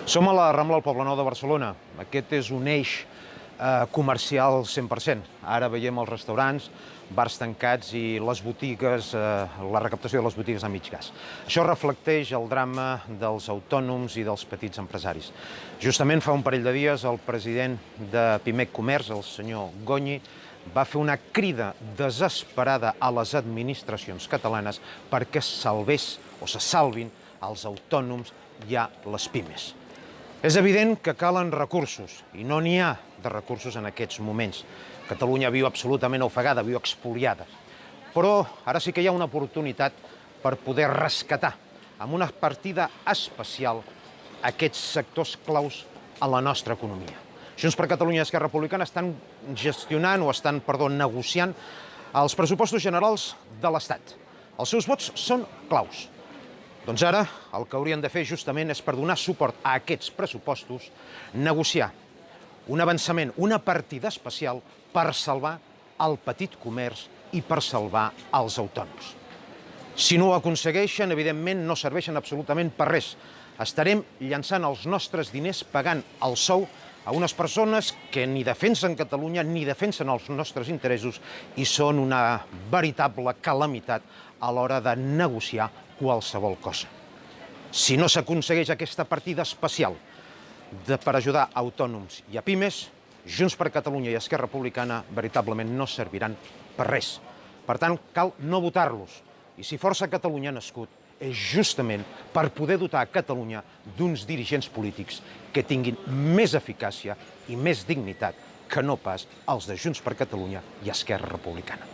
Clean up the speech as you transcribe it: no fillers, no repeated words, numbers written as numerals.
Som a la Rambla del Poblenou de Barcelona. Aquest és un eix comercial 100%. Ara veiem els restaurants, bars tancats i les botigues, la recaptació de les botigues a mig gas. Això reflecteix el drama dels autònoms i dels petits empresaris. Justament fa un parell de dies el president de Pimec Comerç, el senyor Gonyi, va fer una crida desesperada a les administracions catalanes perquè salvés o se salvin els autònoms i a les pimes. És evident que calen recursos, i no n'hi ha de recursos en aquests moments. Catalunya viu absolutament ofegada, viu expoliada. Però ara sí que hi ha una oportunitat per poder rescatar amb una partida especial aquests sectors claus a la nostra economia. Junts per Catalunya i Esquerra Republicana estan negociant els pressupostos generals de l'Estat. Els seus vots són claus. Doncs ara el que haurien de fer justament és, per donar suport a aquests pressupostos, negociar un avançament, una partida especial per salvar el petit comerç i per salvar els autònoms. Si no ho aconsegueixen, evidentment no serveixen absolutament per res. Estarem llançant els nostres diners pagant el sou a unes persones que ni defensen Catalunya ni defensen els nostres interessos i són una veritable calamitat a l'hora de negociar qualsevol cosa. Si no s'aconsegueix aquesta partida especial per ajudar a autònoms i a pimes, Junts per Catalunya i Esquerra Republicana veritablement no serviran per res. Per tant, cal no votar-los. I si Força Catalunya ha nascut és justament per poder dotar a Catalunya d'uns dirigents polítics que tinguin més eficàcia i més dignitat que no pas els de Junts per Catalunya i Esquerra Republicana.